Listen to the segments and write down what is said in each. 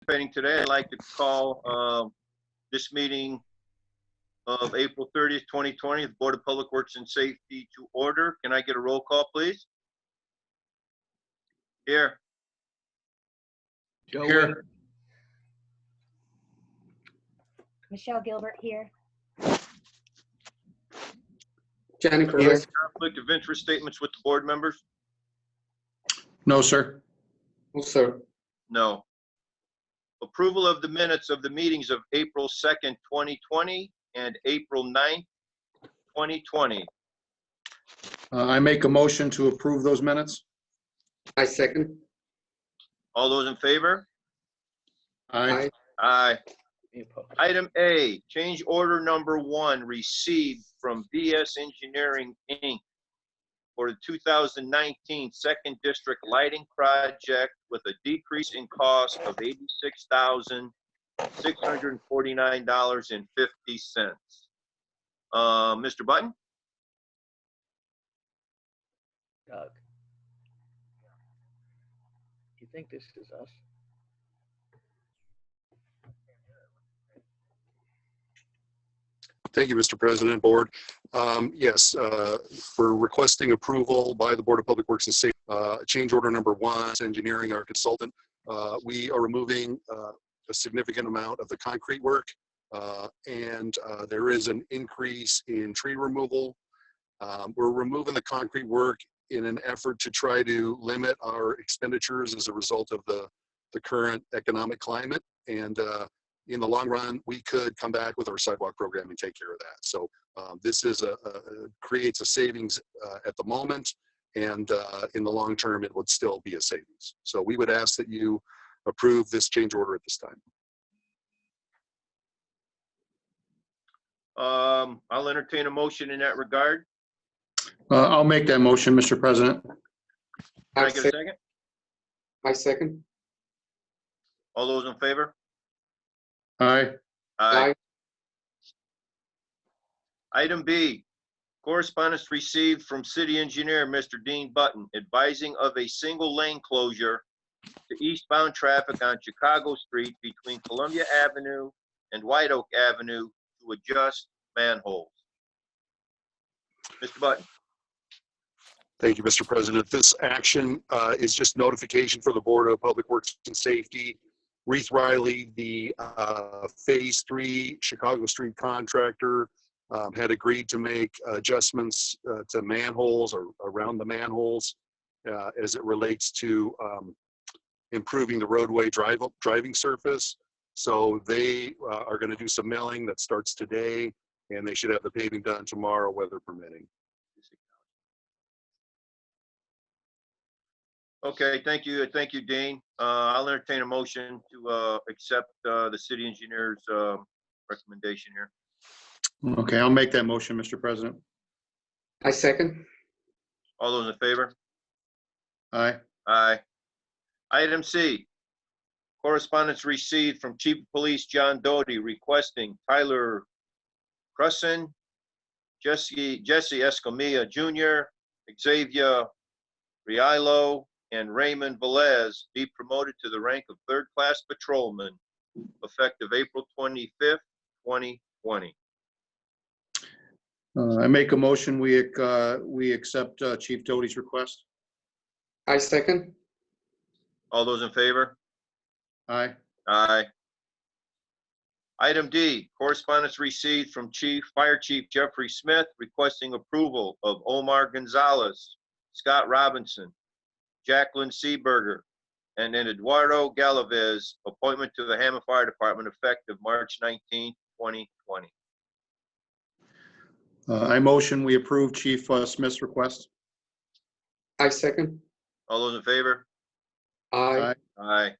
participating today. I'd like to call this meeting of April 30th, 2020, the Board of Public Works and Safety to order. Can I get a roll call, please? Here. Joe Here. Winter. Michelle Gilbert here. Jennifer here. Conflict of interest statements with the board members? No, sir. No, sir. No. Approval of the minutes of the meetings of April 2nd, 2020 and April 9th, 2020. I make a motion to approve those minutes. I second. All those in favor? Aye. Aye. Any opposed? Item A, change order number 1 received from VS Engineering, Inc. for the 2019 Second District Lighting Project with a decrease in cost of $86,649.50. Mr. Button? Doug, you think this is us? Thank you, Mr. President, Board. Yes, we're requesting approval by the Board of Public Works and Safety. Change order number 1, engineering, our consultant. We are removing a significant amount of the concrete work, and there is an increase in tree removal. We're removing the concrete work in an effort to try to limit our expenditures as a result of the current economic climate. And in the long run, we could come back with our sidewalk program and take care of that. So this is creates a savings at the moment, and in the long term, it would still be a savings. So we would ask that you approve this change order at this time. I'll entertain a motion in that regard. I'll make that motion, Mr. President. Can I get a second? I second. All those in favor? Aye. Aye. Item B, correspondence received from City Engineer, Mr. Dean Button, advising of a single lane closure to eastbound traffic on Chicago Street between Columbia Avenue and White Oak Avenue to adjust manholes. Mr. Button. Thank you, Mr. President. This action is just notification for the Board of Public Works and Safety. Reith Riley, the Phase 3 Chicago Street contractor, had agreed to make adjustments to manholes or around the manholes as it relates to improving the roadway driving surface. So they are going to do some milling that starts today, and they should have the paving done tomorrow, weather permitting. Okay, thank you, Dean. I'll entertain a motion to accept the city engineer's recommendation here. Okay, I'll make that motion, Mr. President. I second. All those in favor? Aye. Aye. Item C, correspondence received from Chief of Police John Doty requesting Tyler Crusson, Jesse Escamilla Jr., Xavier Rialo, and Raymond Velez be promoted to the rank of third-class patrolman effective April 25th, 2020. I make a motion, we accept Chief Doty's request. I second. All those in favor? Aye. Aye. Item D, correspondence received from Fire Chief Jeffrey Smith requesting approval of Omar Gonzalez, Scott Robinson, Jacqueline Seeberger, and then Eduardo Galavez appointment to the Hammond Fire Department effective March 19, 2020. I motion we approve Chief Smith's request. I second. All those in favor? Aye. Aye.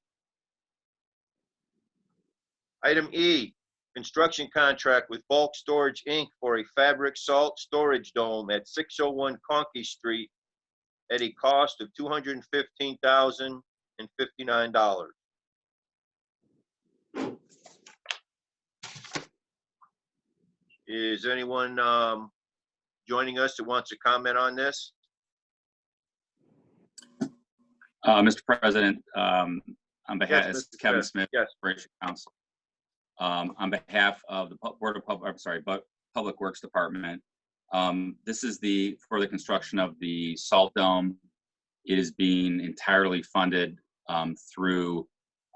Item E, construction contract with Bulk Storage, Inc. for a fabric salt storage dome at 601 Konkey Street at a cost of $215,059. Is anyone joining us that wants to comment on this? Mr. President, On behalf, Yes, this is Mr. Kevin Smith. Smith, Yes. Corporation Counsel. On behalf of the Public Works Department, this is for the construction of the salt dome. It is being entirely funded through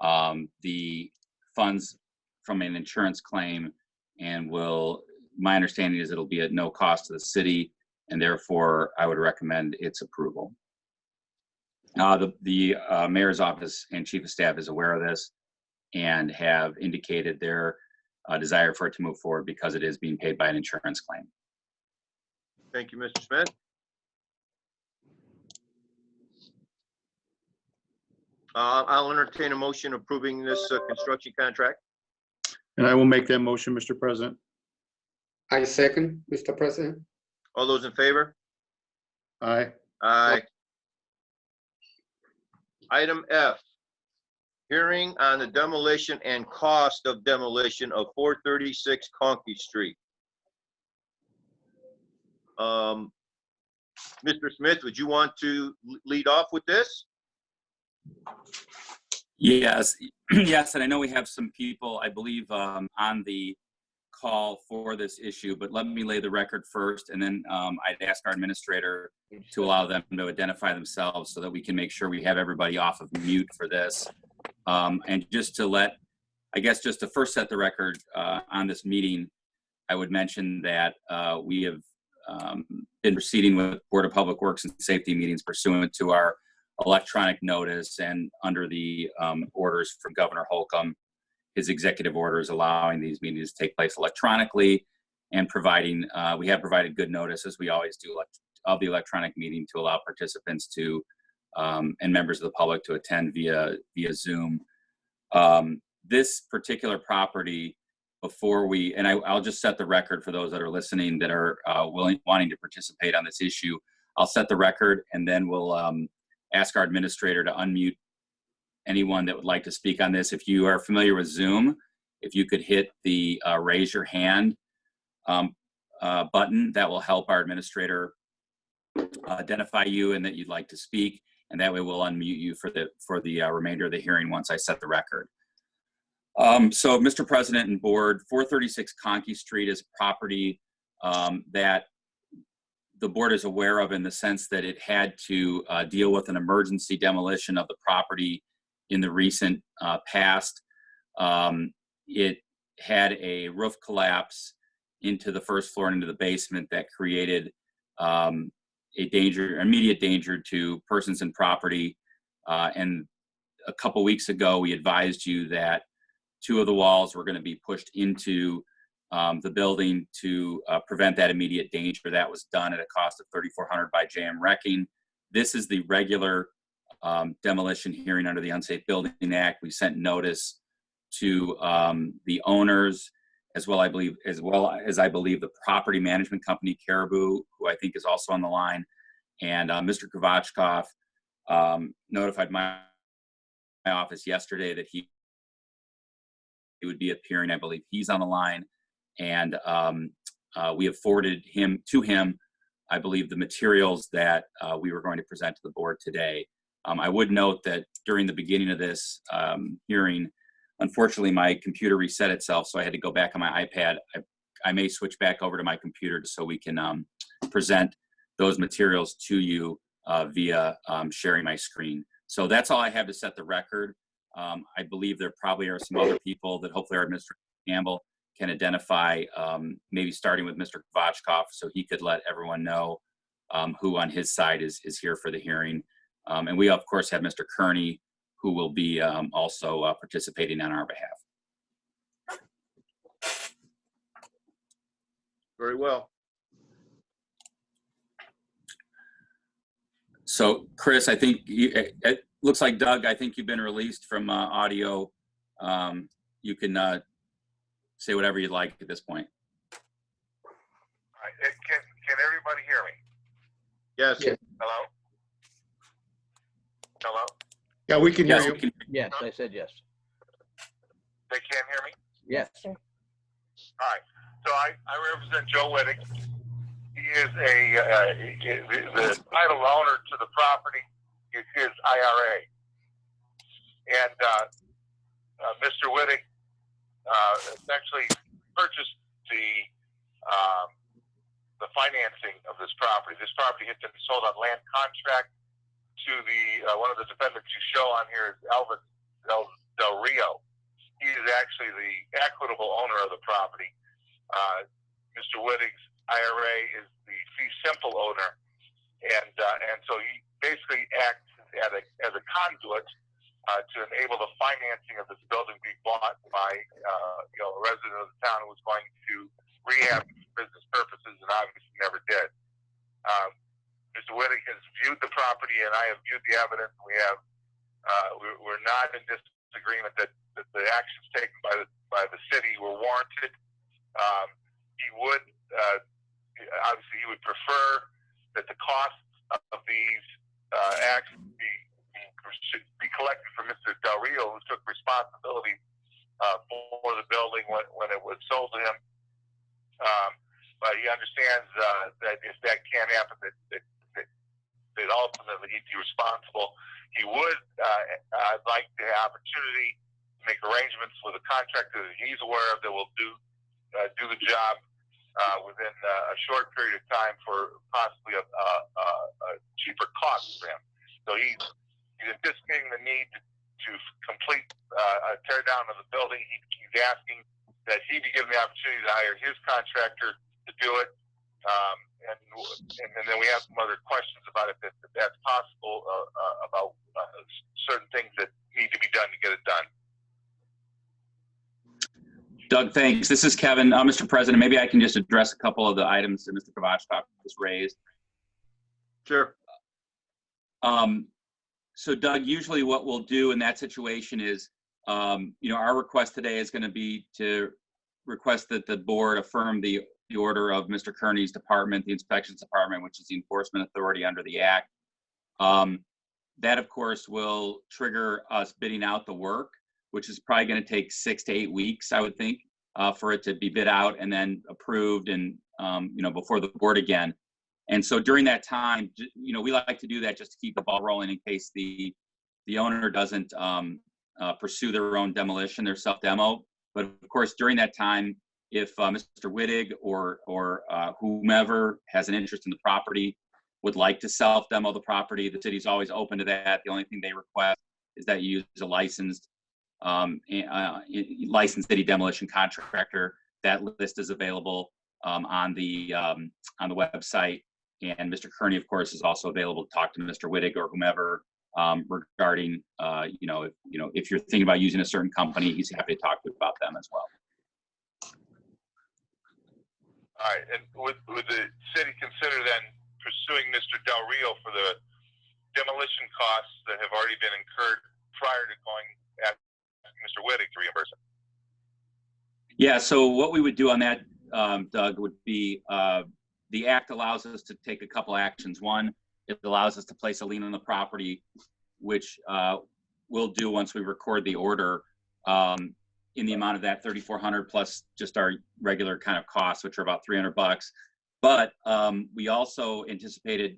the funds from an insurance claim, and my understanding is it'll be at no cost to the city, and therefore I would recommend its approval. The mayor's office and chief of staff is aware of this and have indicated their desire for it to move forward because it is being paid by an insurance claim. Thank you, Mr. Smith. I'll entertain a motion approving this construction contract. And I will make that motion, Mr. President. I second, Mr. President. All those in favor? Aye. Aye. Item F, hearing on the demolition and cost of demolition of 436 Konkey Street. Mr. Smith, would you want to lead off with this? Yes, yes, and I know we have some people, I believe, on the call for this issue, but let me lay the record first, and then I'd ask our administrator to allow them to identify themselves so that we can make sure we have everybody off of mute for this. And just to first set the record on this meeting, I would mention that we have been proceeding with Board of Public Works and Safety meetings pursuant to our electronic notice and under the orders from Governor Holcomb, his executive orders allowing these meetings to take place electronically and we have provided good notice, as we always do, of the electronic meeting to allow participants to and members of the public to attend via Zoom. This particular property, I'll just set the record for those that are listening that are wanting to participate on this issue. I'll set the record, and then we'll ask our administrator to unmute anyone that would like to speak on this. If you are familiar with Zoom, if you could hit the raise your hand button, that will help our administrator identify you and that you'd like to speak, and that way we'll unmute you for the remainder of the hearing once I set the record. So, Mr. President and Board, 436 Konkey Street is property that the board is aware of in the sense that it had to deal with an emergency demolition of the property in the recent past. It had a roof collapse into the first floor and into the basement that created immediate danger to persons and property. And a couple weeks ago, we advised you that 2 of the walls were going to be pushed into the building to prevent that immediate danger. That was done at a cost of $3,400 by JM Wrecking. This is the regular demolition hearing under the Unsafe Building Act. We sent notice to the owners, as well as I believe the property management company Caribou, who I think is also on the line, and Mr. Kravachkov notified my office yesterday that he would be appearing. I believe he's on the line, and we have forwarded to him, I believe, the materials that we were going to present to the board today. I would note that during the beginning of this hearing, unfortunately, my computer reset itself, so I had to go back on my iPad. I may switch back over to my computer so we can present those materials to you via sharing my screen. So that's all I have to set the record. I believe there probably are some other people that hopefully our Administrator Campbell can identify, maybe starting with Mr. Kravachkov, so he could let everyone know who on his side is here for the hearing. And we, of course, have Mr. Kearney, who will be also participating on our behalf. Very well. So, Chris, I think it looks like Doug, I think you've been released from audio. You can say whatever you'd like at this point. Can everybody hear me? Yes. Yes. Hello? Hello? Yeah, we can hear Yes, you. we can. Yes, I said yes. They can't hear me? Yes. Sure. All right. So I represent Joe Whittick. He is the title owner to the property is his IRA. And Mr. Wittig essentially purchased the financing of this property. This property had been sold on land contract to one of the defendants you show on here is Elvis Del Rio. He is actually the equitable owner of the property. Mr. Wittig's IRA is the fee simple owner, and so he basically acts as a conduit to enable the financing of this building be bought by a resident of the town who was going to rehab for business purposes and obviously never did. Mr. Wittig has viewed the property, and I have viewed the evidence. We're not in disagreement that the actions taken by the city were warranted. He would obviously he would prefer that the costs of these actions be collected from Mr. Del Rio, who took responsibility for the building when it was sold to him. But he understands that if that can't happen, that ultimately he'd be responsible. He would like the opportunity to make arrangements with a contractor that he's aware of that will do the job within a short period of time for possibly a cheaper cost for him. So he's anticipating the need to complete a tear down of the building. He's asking that he be given the opportunity to hire his contractor to do it. And then we have some other questions about if that's possible, about certain things that need to be done to get it done. Doug, thanks. This is Kevin. Mr. President, maybe I can just address a couple of the items that Mr. Kovachkov just raised. Sure. So Doug, usually what we'll do in that situation is, our request today is going to be to request that the board affirm the order of Mr. Kearney's department, the inspections department, which is the enforcement authority under the act. That, of course, will trigger us bidding out the work, which is probably going to take 6 to 8 weeks, I would think, for it to be bid out and then approved and, before the board again. And so during that time, we like to do that just to keep the ball rolling in case the owner doesn't pursue their own demolition, their self-demo. But of course, during that time, if Mr. Wittig or whomever has an interest in the property would like to self-demo the property, the city's always open to that. The only thing they request is that you use a licensed city demolition contractor. That list is available on the website. And Mr. Kearney, of course, is also available to talk to Mr. Wittig or whomever regarding, if you're thinking about using a certain company, he's happy to talk to you about them as well. All right, and would the city consider then pursuing Mr. Del Rio for the demolition costs that have already been incurred prior to going at Mr. Wittig to reimburse him? Yeah, so what we would do on that, Doug, would be the act allows us to take a couple actions. One, it allows us to place a lien on the property, which we'll do once we record the order in the amount of that $3,400 plus just our regular kind of costs, which are about $300. But we also anticipated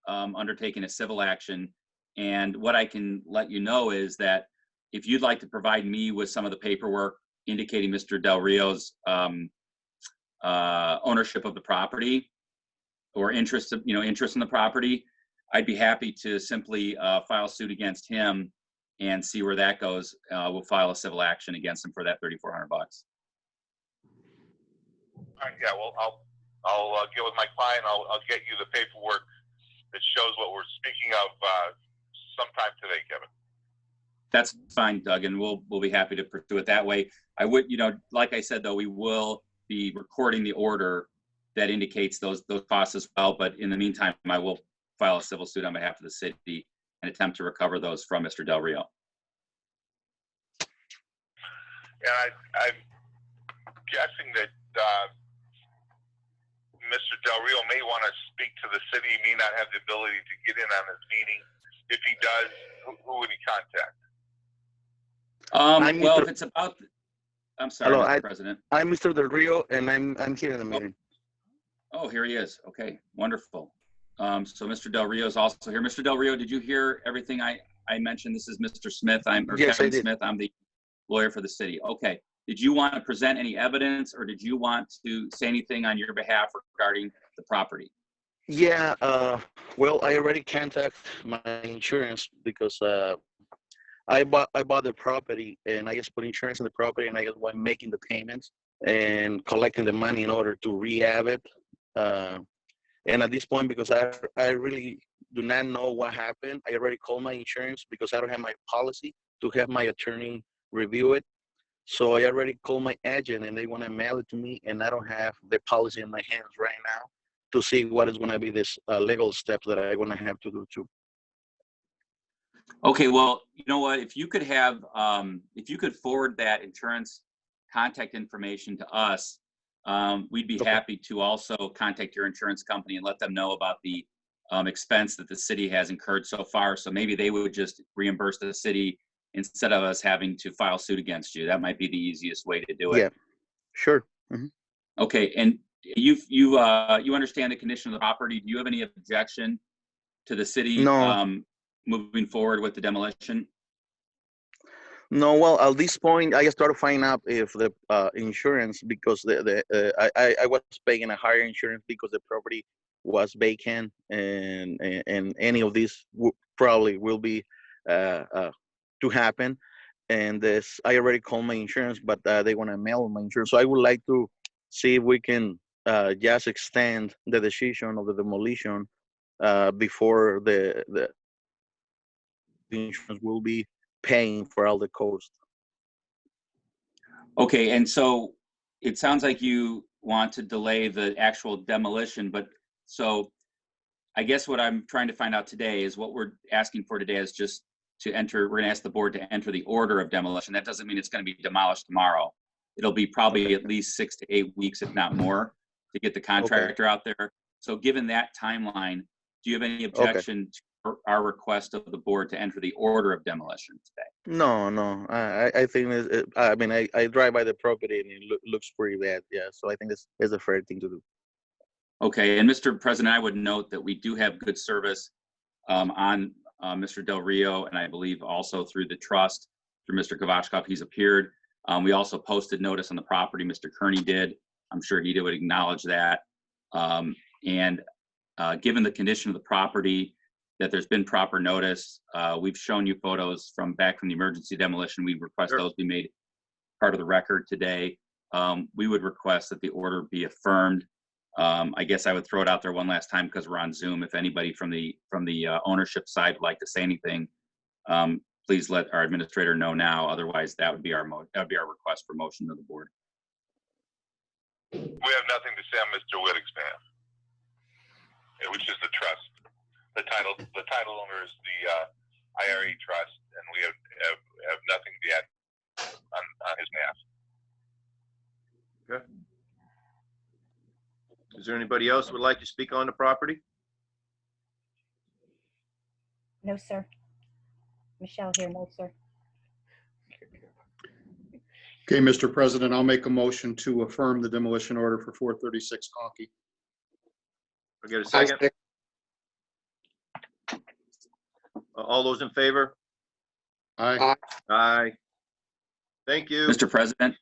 undertaking a civil action. And what I can let you know is that if you'd like to provide me with some of the paperwork indicating Mr. Del Rio's ownership of the property or interest in the property, I'd be happy to simply file suit against him and see where that goes. We'll file a civil action against him for that $3,400. All right, yeah, well, I'll get with my client. I'll get you the paperwork that shows what we're speaking of sometime today, Kevin. That's fine, Doug, and we'll be happy to pursue it that way. I would, like I said, though, we will be recording the order that indicates those costs as well. But in the meantime, I will file a civil suit on behalf of the city and attempt to recover those from Mr. Del Rio. And I'm guessing that Mr. Del Rio may want to speak to the city. He may not have the ability to get in on this meeting. If he does, who would he contact? Well, if it's about, I'm sorry, Hello, Mr. President. I'm Mr. Del Rio, and I'm here in the meeting. Oh, here he is. Okay, wonderful. So Mr. Del Rio is also here. Mr. Del Rio, did you hear everything I mentioned this is Mr. Smith. Or Yes, I Kevin did. Smith. I'm the lawyer for the city. Okay. Did you want to present any evidence, or did you want to say anything on your behalf regarding the property? Yeah, well, I already contacted my insurance because I bought the property and I just put insurance on the property and I just went making the payments and collecting the money in order to rehab it. And at this point, because I really do not know what happened, I already called my insurance because I don't have my policy to have my attorney review it. So I already called my agent and they want to mail it to me, and I don't have the policy in my hands right now to see what is going to be this legal steps that I'm going to have to do too. Okay, well, you know what? If you could have, if you could forward that insurance contact information to us, we'd be Okay. happy to also contact your insurance company and let them know about the expense that the city has incurred so far. So maybe they would just reimburse the city instead of us having to file suit against you. That might be the easiest way to do it. Yeah, sure. Mhm. Okay, and you understand the condition of the property. Do you have any objection to the city No. moving forward with the demolition? No, well, at this point, I started finding out if the insurance, because I was paying a higher insurance because the property was vacant, and any of these probably will be to happen. And this, I already called my insurance, but they want to mail my insurance. So I would like to see if we can just extend the decision of the demolition before the insurance will be paying for all the cost. Okay, and so it sounds like you want to delay the actual demolition, but so I guess what I'm trying to find out today is what we're asking for today is just to enter, we're gonna ask the board to enter the order of demolition. That doesn't mean it's gonna be demolished tomorrow. It'll be probably at least 6 to 8 weeks, if not more, to get the contractor out there. So given that timeline, do you have any objection to our request of the board to enter the order of demolition today? No. I think I mean, I drive by the property and it looks pretty bad. Yeah, so I think this is a fair thing to do. Okay, and Mr. President, I would note that we do have good service on Mr. Del Rio, and I believe also through the trust, through Mr. Kovachkov, he's appeared. We also posted notice on the property, Mr. Kearney did. I'm sure he would acknowledge that. And given the condition of the property, that there's been proper notice. We've shown you photos from back from the emergency demolition. We request Sure. those be made part of the record today. We would request that the order be affirmed. I guess I would throw it out there one last time because we're on Zoom. If anybody from the ownership side would like to say anything, please let our administrator know now. Otherwise, that would be our request for motion to the board. We have nothing to say on Mr. Wittig's behalf, which is the trust. The title owner is the IRA trust, and we have nothing to add on his behalf. Okay. Is there anybody else who would like to speak on the property? No, sir. Michelle here, no, sir. Okay, Mr. President, I'll make a motion to affirm the demolition order for 436 Konkey. I'll get a I second. second. All those in favor? Aye. Aye. Thank you. Mr. President,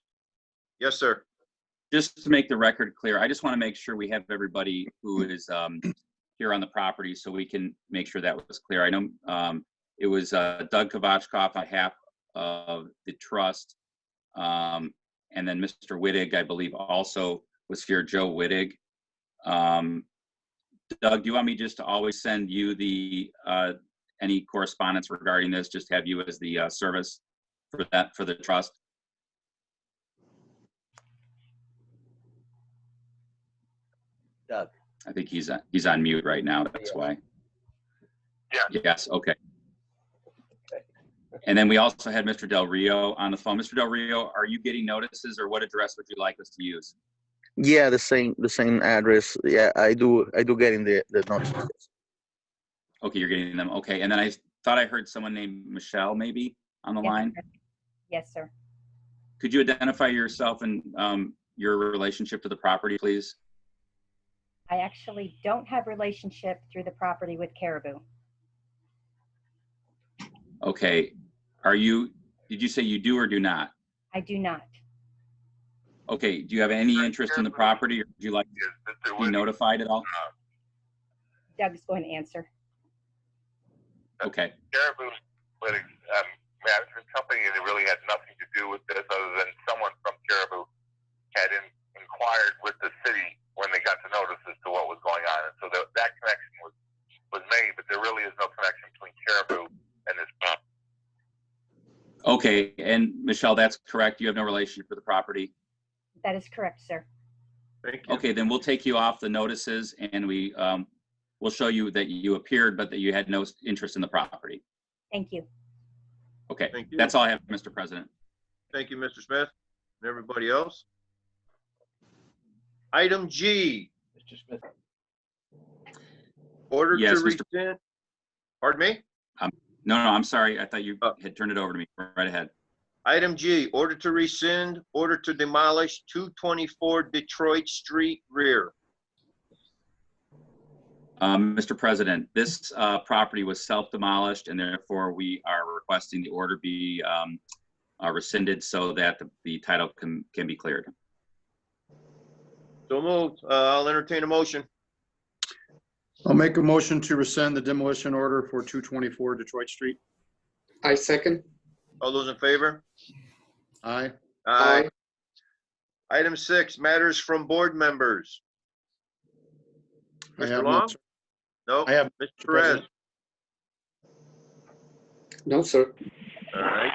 Yes, sir. just to make the record clear, I just want to make sure we have everybody who is here on the property so we can make sure that was clear. I know it was Doug Kovachkov on behalf of the trust. And then Mr. Wittig, I believe, also was here, Joe Wittig. Doug, do you want me just to always send you the any correspondence regarding this? Just have you as the service for the trust? Doug. I think he's on mute right now. That's why. Yeah. Yes. Okay. And then we also had Mr. Del Rio on the phone. Mr. Del Rio, are you getting notices, or what address would you like us to use? Yeah, the same address. Yeah, I do getting the notices. Okay, you're getting them. Okay, and then I thought I heard someone named Michelle maybe on the Yes, line. sir. Yes, sir. Could you identify yourself and your relationship to the property, please? I actually don't have relationship through the property with Caribou. Okay. Did you say you do or do not? I do not. Okay, do you have any interest in the property, or would you like Is Mr. to be Whitney, notified at all? Doug's going to answer. Okay, Caribou management company, and it really had nothing to do with this other than someone from Caribou had inquired with the city when they got the notice as to what was going on. And so that connection was made, but there really is no connection between Caribou and this property. okay, and Michelle, that's correct, you have no relationship with the property? That is correct, sir. Thank you. Okay, then we'll take you off the notices, and we'll show you that you appeared, but that you had no interest in the property. Thank you. Okay, Thank you. that's all I have, Mr. President. Thank you, Mr. Smith, and everybody else. Item G, Mr. Smith. order to Yes, Mr. rescind. Pardon me? No, I'm sorry, I thought you Oh. had turned it over to me. Right ahead. Item G, order to rescind, order to demolish 224 Detroit Street rear. Mr. President, this property was self-demolished, and therefore we are requesting the order be rescinded so that the title can be cleared. So moved. I'll entertain a motion. I'll make a motion to rescind the demolition order for 224 Detroit Street. I second. All those in favor? Aye. Aye. Item 6, matters from board members. I Mr. have Long? none, sir. No. I have, Mr. Mr. Perez? President. No, sir. All right.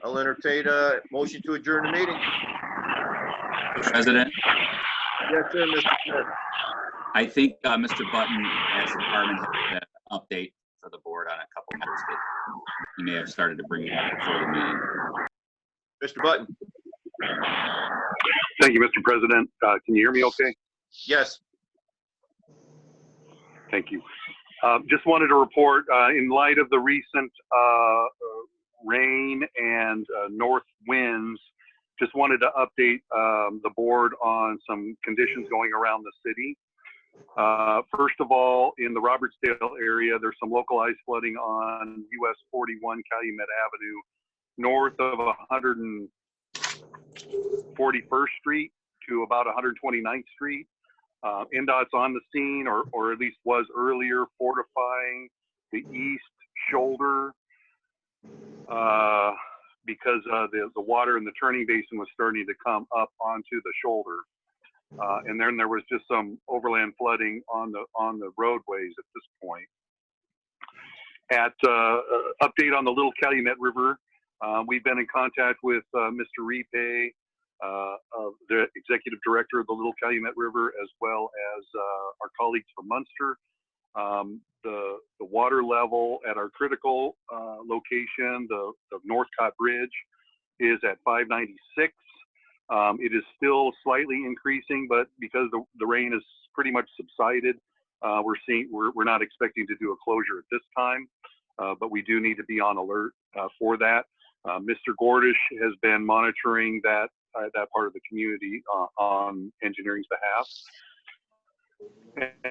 I'll entertain a motion to adjourn the meeting. President, Yes, sir, Mr. Smith. I think Mr. Button as the department had an update for the board on a couple matters that he may have started to bring up before the meeting. Mr. Button? Thank you, Mr. President. Can you hear me okay? Yes. Thank you. Just wanted to report, in light of the recent rain and north winds, just wanted to update the board on some conditions going around the city. First of all, in the Robertsdale area, there's some localized flooding on US 41 Calumet Avenue, north of 141st Street to about 129th Street. NDOT's on the scene, or at least was earlier, fortifying the east shoulder because the water in the turning basin was starting to come up onto the shoulder. And then there was just some overland flooding on the roadways at this point. Update on the Little Calumet River, we've been in contact with Mr. Repay, the executive director of the Little Calumet River, as well as our colleagues from Munster. The water level at our critical location, the Northcott Bridge, is at 596. It is still slightly increasing, but because the rain has pretty much subsided, we're not expecting to do a closure at this time, but we do need to be on alert for that. Mr. Gordish has been monitoring that part of the community on engineering's behalf.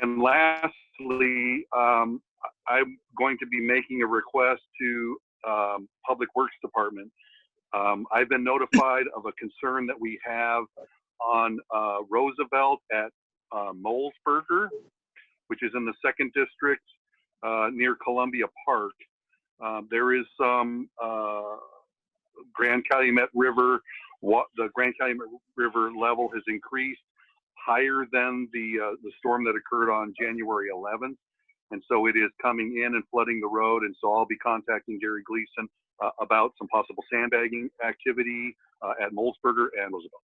And lastly, I'm going to be making a request to Public Works Department. I've been notified of a concern that we have on Roosevelt at Molesberger, which is in the 2nd District near Columbia Park. There is some Grand Calumet River, the Grand Calumet River level has increased higher than the storm that occurred on January 11th. And so it is coming in and flooding the road. And so I'll be contacting Gary Gleason about some possible sandbagging activity at Molesberger and Roosevelt.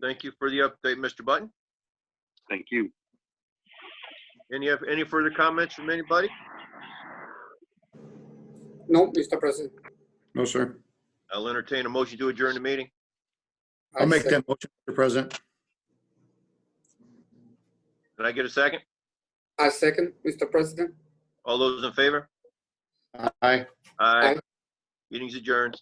Thank you for the update, Mr. Button. Thank you. Any further comments from anybody? No, Mr. President. No, sir. I'll entertain a motion to adjourn the meeting. I'll make second. that motion, Mr. President. Can I get a second? I second, Mr. President. All those in favor? Aye. Aye. Aye. Meeting's adjourned.